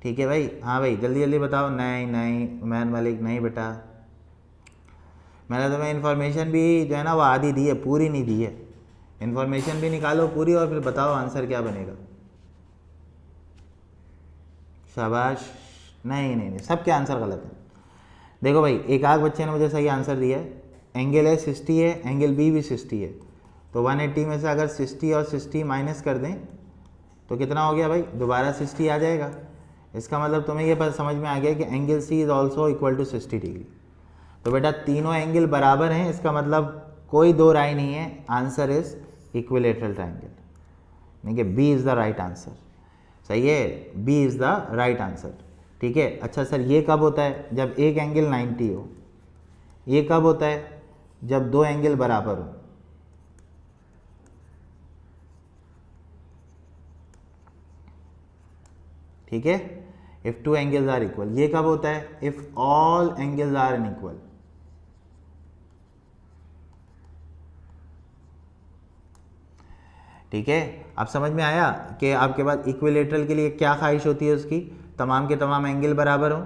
ठीक है भाई, हाँ भाई जल्दी जल्दी बताओ। नहीं नहीं उमैन मलिक, नहीं बेटा, मैंने तुम्हें इन्फॉर्मेशन भी जो है ना वो आधी दी है, पूरी नहीं दी है। इन्फॉर्मेशन भी निकालो पूरी और फिर बताओ आंसर क्या बनेगा। शाबाश, नहीं नहीं नहीं, सबके आंसर गलत है। देखो भाई, एक आध बच्चे ने मुझे सही आंसर दिया है, एंगल है 60 है, एंगल बी भी 60 है, तो 180 में से अगर 60 और 60 माइनस कर दें तो कितना हो गया भाई, दोबारा 60 आ जाएगा। इसका मतलब तुम्हें ये बात समझ में आ गया कि angle C is also equal to 60 degree. तो बेटा तीनों एंगल बराबर हैं, इसका मतलब कोई दो राय नहीं है, आंसर इज इक्विलेटरल ट्राइंगल, यानी कि B is the right answer. सही है, B is the right answer. ठीक है, अच्छा सर ये कब होता है, जब एक एंगल 90 हो। ये कब होता है, जब दो एंगल बराबर हो। ठीक है, if two angles are equal. ये कब होता है, if all angles are unequal. ठीक है, अब समझ में आया कि आपके पास इक्विलेटरल के लिए क्या ख्वाहिश होती है उसकी, तमाम के तमाम एंगल बराबर हो।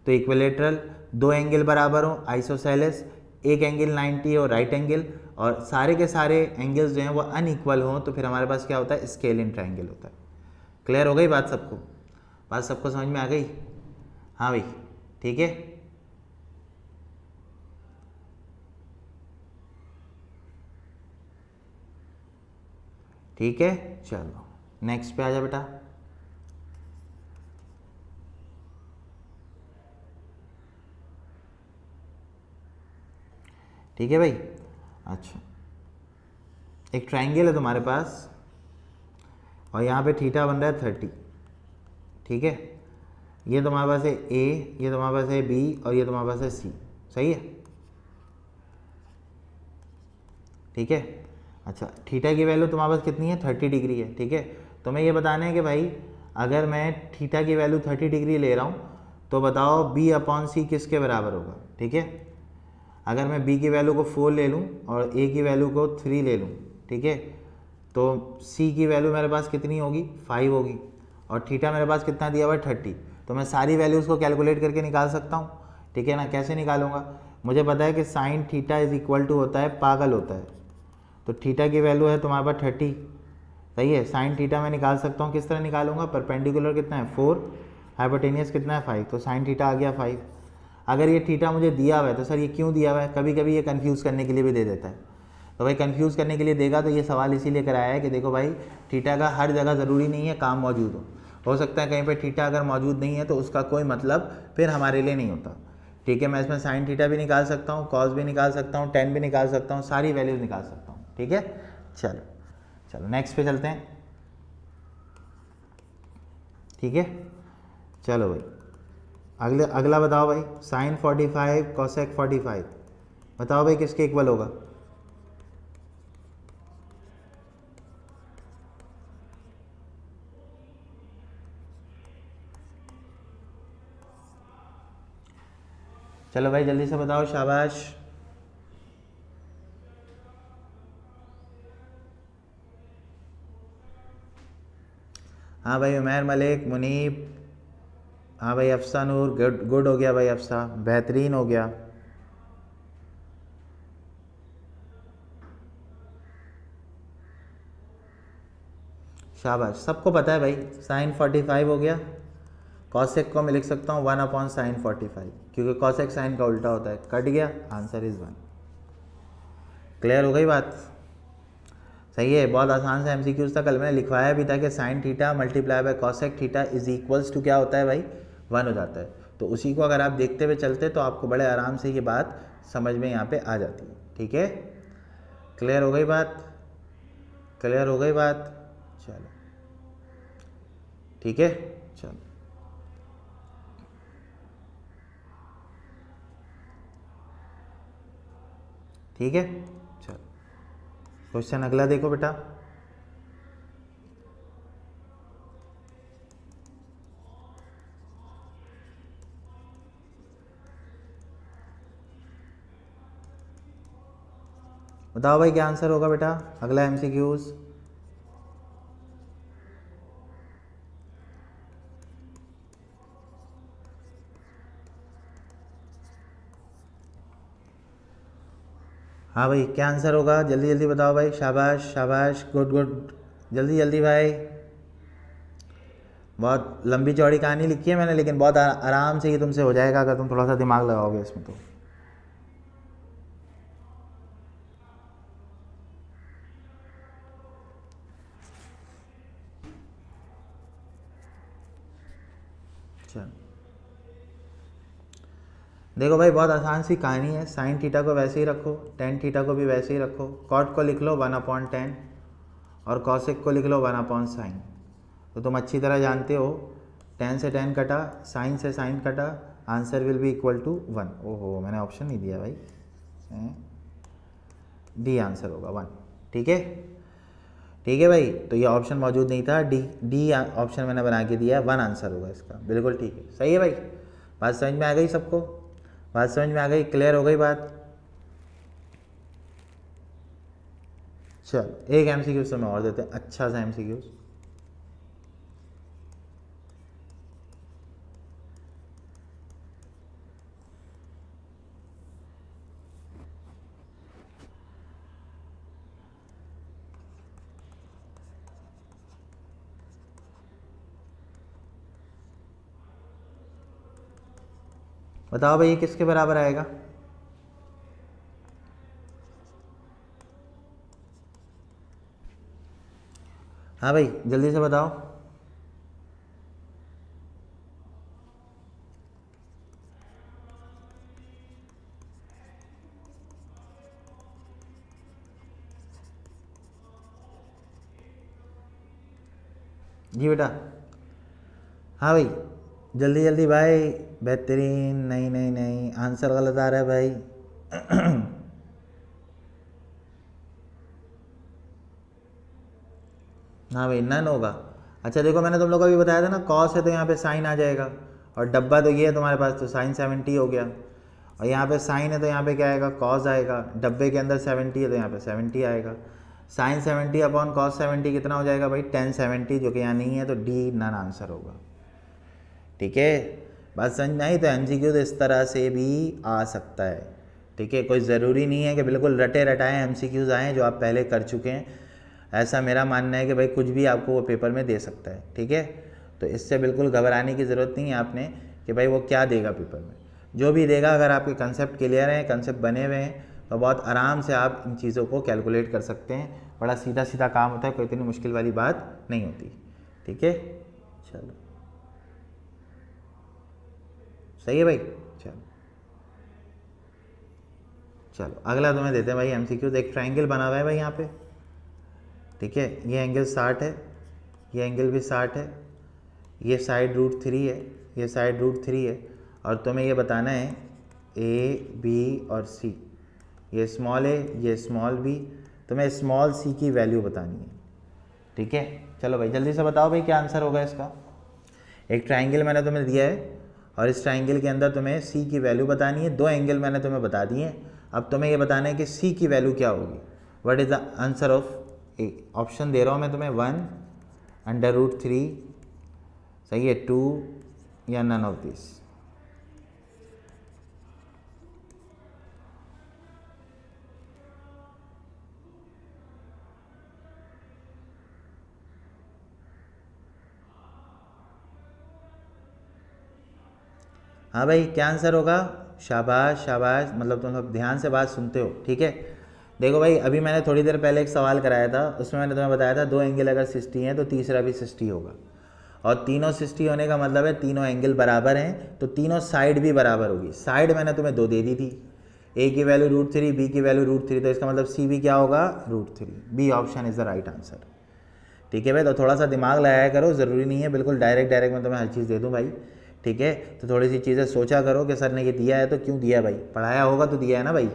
तो इक्विलेटरल, दो एंगल बराबर हो, आइसोसेलेस, एक एंगल 90 हो राइट एंगल, और सारे के सारे एंगल्स जो हैं वो अनइक्वल हों, तो फिर हमारे पास क्या होता है, स्केलिन ट्राइंगल होता है। क्लियर हो गई बात सबको, बात सबको समझ में आ गई? हाँ भाई, ठीक है, ठीक है, चलो नेक्स्ट पे आ जा बेटा। ठीक है भाई, अच्छा एक ट्राइंगल है तुम्हारे पास और यहाँ पे थीटा बन रहा है 30। ठीक है, ये तुम्हारे पास है ए, ये तुम्हारे पास है बी, और ये तुम्हारे पास है सी। सही है, ठीक है, अच्छा थीटा की वैल्यू तुम्हारे पास कितनी है, 30 डिग्री है। ठीक है, तो मैं ये बताना है कि भाई अगर मैं थीटा की वैल्यू 30 डिग्री ले रहा हूँ तो बताओ बी अपॉन सी किसके बराबर होगा। ठीक है, अगर मैं बी की वैल्यू को 4 ले लूँ और ए की वैल्यू को 3 ले लूँ, ठीक है, तो सी की वैल्यू मेरे पास कितनी होगी, 5 होगी, और थीटा मेरे पास कितना दिया हुआ है, 30। तो मैं सारी वैल्यूज़ को कैलकुलेट करके निकाल सकता हूँ। ठीक है ना, कैसे निकालूंगा, मुझे पता है कि sine theta is equal to होता है पागल होता है। तो थीटा की वैल्यू है तुम्हारे पास 30, सही है, साइन थीटा मैं निकाल सकता हूँ, किस तरह निकालूंगा, परपेंडिकुलर कितना है 4, हाइपोटेनियस कितना है 5, तो साइन थीटा आ गया 5। अगर ये थीटा मुझे दिया हुआ है तो सर ये क्यों दिया हुआ है, कभी कभी ये कन्फ्यूज़ करने के लिए भी दे देता है। तो भाई कन्फ्यूज़ करने के लिए देगा तो ये सवाल इसीलिए कराया है कि देखो भाई थीटा का हर जगह ज़रूरी नहीं है काम मौजूद हो सकता है कहीं पे थीटा अगर मौजूद नहीं है तो उसका कोई मतलब फिर हमारे लिए नहीं होता। ठीक है, मैं इसमें साइन थीटा भी निकाल सकता हूँ, कॉस भी निकाल सकता हूँ, टेन भी निकाल सकता हूँ, सारी वैल्यूज निकाल सकता हूँ। ठीक है, चलो चलो नेक्स्ट पे चलते हैं। ठीक है, चलो भाई अगला बताओ भाई, साइन 45 कॉसेक 45 बताओ भाई किसके इक्वल होगा। चलो भाई जल्दी से बताओ, शाबाश। हाँ भाई उमैर मलिक, मुनीब, हाँ भाई अफसा नूर, गुड गुड हो गया भाई अफसा, बेहतरीन हो गया। शाबाश, सबको पता है भाई साइन 45 हो गया। कॉसेक को मैं लिख सकता हूँ 1/sin45, क्योंकि कॉसेक साइन का उल्टा होता है। कट गया, आंसर इज 1। क्लियर हो गई बात? सही है, बहुत आसान सा एमसीक्यूज था। कल मैंने लिखवाया भी था कि sine theta multiply by cosec theta is equals to क्या होता है भाई, 1 हो जाता है। तो उसी को अगर आप देखते हुए चलते तो आपको बड़े आराम से ये बात समझ में यहाँ पे आ जाती है। ठीक है, क्लियर हो गई बात? क्लियर हो गई बात? चलो ठीक है, चलो ठीक है। चलो क्वेश्चन अगला देखो बेटा। बताओ भाई क्या आंसर होगा बेटा अगला एमसीक्यूज। हाँ भाई क्या आंसर होगा, जल्दी जल्दी बताओ भाई। शाबाश शाबाश, गुड गुड, जल्दी जल्दी भाई। बहुत लंबी चौड़ी कहानी लिखी है मैंने, लेकिन बहुत आराम से ये तुमसे हो जाएगा अगर तुम थोड़ा सा दिमाग लगाओगे इसमें तो। चलो देखो भाई, बहुत आसान सी कहानी है। साइन थीटा को वैसे ही रखो, टेन थीटा को भी वैसे ही रखो, कॉट को लिख लो 1/10 और कॉसेक को लिख लो 1/sin। तो तुम अच्छी तरह जानते हो 10 से 10 कटा, साइन से साइन कटा, answer will be equal to 1। ओहो मैंने ऑप्शन नहीं दिया भाई, डी आंसर होगा 1। ठीक है, ठीक है भाई। तो ये ऑप्शन मौजूद नहीं था, डी डी ऑप्शन मैंने बना के दिया, 1 आंसर होगा इसका। बिल्कुल ठीक है, सही है भाई। बात समझ में आ गई सबको? बात समझ में आ गई? क्लियर हो गई बात? चल एक एमसीक्यू से मैं और देते हैं, अच्छा सा एमसीक्यू। बताओ भाई ये किसके बराबर आएगा? हाँ भाई जल्दी से बताओ। जी बेटा, हाँ भाई जल्दी जल्दी भाई। बेहतरीन, नहीं नहीं नहीं, आंसर गलत आ रहा है भाई। हाँ भाई नन होगा। अच्छा देखो मैंने तुम लोग को भी बताया था ना, कॉस है तो यहाँ पे साइन आ जाएगा, और डब्बा तो ये है तुम्हारे पास, तो साइन 70 हो गया। और यहाँ पे साइन है तो यहाँ पे क्या आएगा, कॉस आएगा। डब्बे के अंदर 70 है तो यहाँ पे 70 आएगा। साइन 70 अपॉन कॉस 70 कितना हो जाएगा भाई, 10/70, जो कि यहाँ नहीं है, तो डी नन आंसर होगा। ठीक है, बात समझ में आई? तो एमसीक्यू तो इस तरह से भी आ सकता है। ठीक है, कोई ज़रूरी नहीं है कि बिल्कुल रटे रटाए एमसीक्यूज़ आएँ जो आप पहले कर चुके हैं। ऐसा मेरा मानना है कि भाई कुछ भी आपको वो पेपर में दे सकता है। ठीक है, तो इससे बिल्कुल घबराने की ज़रूरत नहीं है आपने कि भाई वो क्या देगा पेपर में। जो भी देगा, अगर आपके कंसेप्ट क्लियर हैं, कंसेप्ट बने हुए हैं, तो बहुत आराम से आप इन चीज़ों को कैलकुलेट कर सकते हैं। बड़ा सीधा सीधा काम होता है, कोई इतनी मुश्किल वाली बात नहीं होती। ठीक है, चलो सही है भाई। चलो चलो अगला तुम्हें देते हैं भाई एमसीक्यूज। एक ट्राइंगल बना हुआ है भाई यहाँ पे। ठीक है, ये एंगल 60 है, ये एंगल भी 60 है, ये साइड √3 है, ये साइड √3 है, और तुम्हें ये बताना है ए बी और सी, ये स्मॉल ए ये स्मॉल बी, तुम्हें स्मॉल सी की वैल्यू बतानी है। ठीक है, चलो भाई जल्दी से बताओ भाई क्या आंसर होगा इसका। एक ट्राइंगल मैंने तुम्हें दिया है और इस ट्राइंगल के अंदर तुम्हें सी की वैल्यू बतानी है। 2 एंगल मैंने तुम्हें बता दिए हैं, अब तुम्हें ये बताना है कि सी की वैल्यू क्या होगी। What is the answer of A? Option दे रहा हूँ मैं तुम्हें, 1/√3 सही है, 2 या नन ऑफ दिस। हाँ भाई, क्या आंसर होगा? शाबाश शाबाश, मतलब तुम लोग ध्यान से बात सुनते हो, ठीक है। देखो भाई, अभी मैंने थोड़ी देर पहले एक सवाल कराया था, उसमें मैंने तुम्हें बताया था दो एंगल अगर 60 हैं तो तीसरा भी 60 होगा, और तीनों 60 होने का मतलब है तीनों एंगल बराबर हैं, तो तीनों साइड भी बराबर होगी। साइड मैंने तुम्हें 2 दे दी थी, ए की वैल्यू √3, बी की वैल्यू √3, तो इसका मतलब सी भी क्या होगा? √3। B option is the right answer, ठीक है भाई। तो थोड़ा सा दिमाग लगाया करो, ज़रूरी नहीं है बिल्कुल डायरेक्ट मैं तुम्हें हर चीज़ दे दूँ भाई, ठीक है। तो थोड़ी सी चीज़ें सोचा करो कि सर ने ये दिया है तो क्यों दिया भाई, पढ़ाया होगा तो दिया है ना भाई,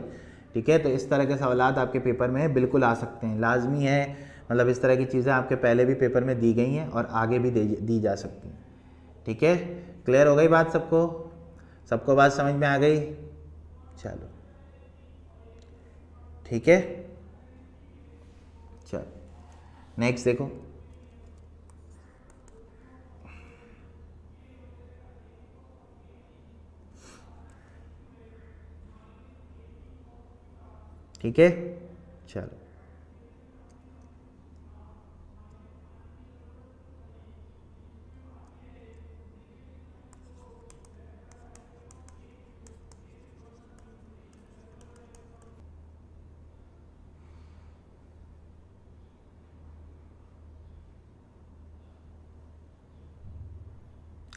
ठीक है। तो इस तरह के सवालात आपके पेपर में बिल्कुल आ सकते हैं, लाजमी है, मतलब इस तरह की चीज़ें आपके पहले भी पेपर में दी गई हैं और आगे भी दी जा सकती हैं, ठीक है। क्लियर हो गई बात सबको? सबको बात समझ में आ गई? चलो ठीक है, चलो नेक्स्ट देखो। ठीक है, चलो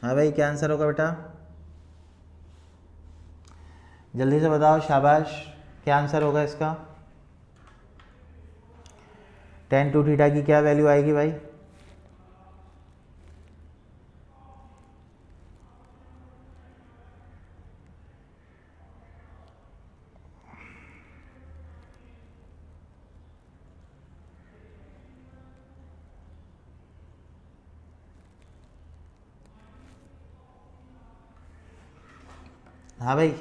हाँ भाई, क्या आंसर होगा बेटा? जल्दी से बताओ, शाबाश। क्या आंसर होगा इसका? tan 2 थीटा की क्या वैल्यू आएगी भाई? हाँ भाई,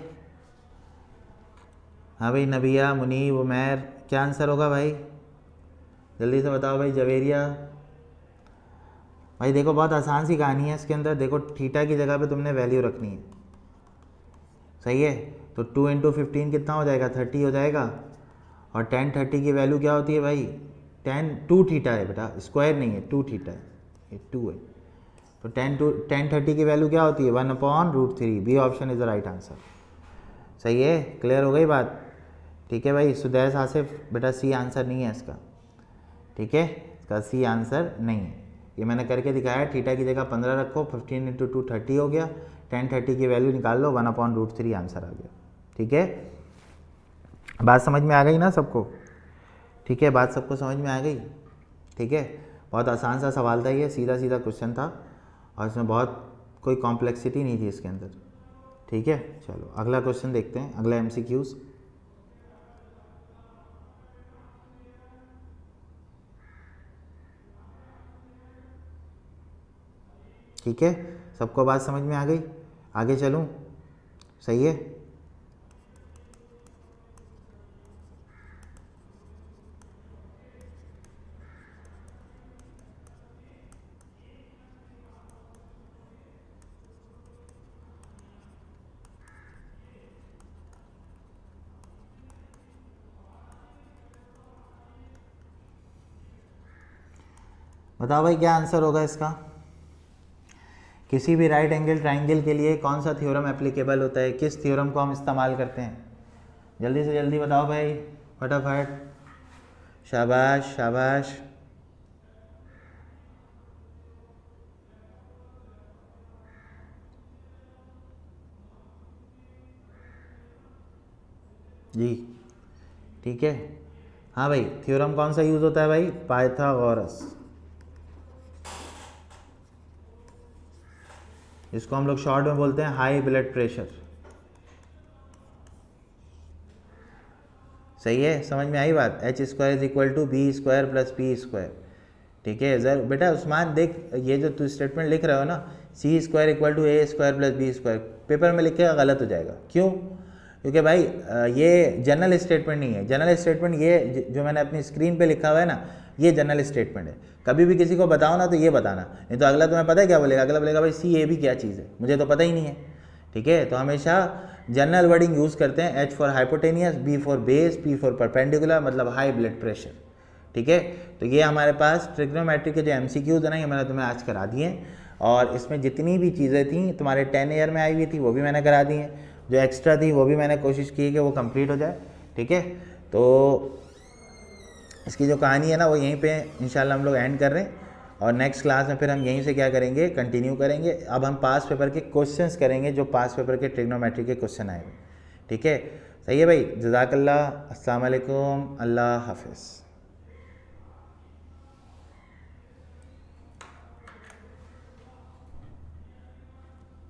हाँ भाई, नबिया, मुनीब, उमैर, क्या आंसर होगा भाई? जल्दी से बताओ भाई, जवेरिया। भाई देखो, बहुत आसान सी कहानी है इसके अंदर। देखो, थीटा की जगह पे तुमने वैल्यू रखनी है, सही है। तो 2 × 15 कितना हो जाएगा? 30 हो जाएगा। और tan 30 की वैल्यू क्या होती है भाई? tan 2 थीटा है बेटा, स्क्वायर नहीं है, 2 थीटा है, ये 2 है। तो tan 30 की वैल्यू क्या होती है? 1/√3। B option is the right answer, सही है। क्लियर हो गई बात? ठीक है भाई, सुदैस आसिफ, बेटा सी आंसर नहीं है इसका, ठीक है। इसका सी आंसर नहीं है, ये मैंने करके दिखाया। थीटा की जगह 15 रखो, 15 × 2 30 हो गया, tan 30 की वैल्यू निकाल लो, 1/√3 आंसर आ गया, ठीक है। बात समझ में आ गई ना सबको? ठीक है, बात सबको समझ में आ गई, ठीक है। बहुत आसान सा सवाल था ये, सीधा सीधा क्वेश्चन था, और इसमें बहुत कोई कॉम्प्लेक्सिटी नहीं थी इसके अंदर, ठीक है। चलो अगला क्वेश्चन देखते हैं, अगला MCQs। ठीक है, सबको बात समझ में आ गई? आगे चलूँ? सही है। बताओ भाई, क्या आंसर होगा इसका? किसी भी राइट एंगल ट्राइंगल के लिए कौन सा थ्योरम एप्लीकेबल होता है? किस थ्योरम को हम इस्तेमाल करते हैं? जल्दी से जल्दी बताओ भाई, फटाफट। शाबाश शाबाश। जी, ठीक है। हाँ भाई, थ्योरम कौन सा यूज़ होता है भाई? पाइथागोरस, इसको हम लोग शॉर्ट में बोलते हैं हाई ब्लड प्रेशर, सही है। समझ में आई बात? H² = B² + P², ठीक है। जर बेटा उस्मान देख, ये जो तू स्टेटमेंट लिख रहे हो ना, C² = A² + B², पेपर में लिखेगा गलत हो जाएगा। क्यों? क्योंकि भाई ये जनरल स्टेटमेंट नहीं है। जनरल स्टेटमेंट ये जो मैंने अपनी स्क्रीन पे लिखा हुआ है ना, ये जनरल स्टेटमेंट है। कभी भी किसी को बताओ ना तो ये बताना, नहीं तो अगला तुम्हें पता है क्या बोलेगा, अगला बोलेगा भाई सी ए भी क्या चीज़ है, मुझे तो पता ही नहीं है। ठीक है, तो हमेशा जनरल वर्डिंग यूज़ करते हैं। H for hypotenuse, B for base, P for perpendicular, मतलब हाई ब्लड प्रेशर। ठीक है, तो ये हमारे पास ट्रिग्नोमेट्री के जो MCQs है ना, ये मैंने तुम्हें आज करा दिए हैं। और इसमें जितनी भी चीज़ें थी तुम्हारे 10 ईयर में आई हुई थी वो भी मैंने करा दी हैं, जो एक्स्ट्रा थी वो भी मैंने कोशिश की कि वो कंप्लीट हो जाए। ठीक है, तो इसकी जो कहानी है ना वो यहीं पे इंशाल्लाह हम लोग एंड कर रहे हैं, और नेक्स्ट क्लास में फिर हम यहीं से क्या करेंगे, कंटिन्यू करेंगे। अब हम पास पेपर के क्वेश्चंस करेंगे, जो पास पेपर के ट्रिग्नोमेट्री के क्वेश्चन आए हुए। ठीक है, सही है भाई, जज़ाकल्लाह, अस्सलाम वालेकुम, अल्लाह हाफिज़।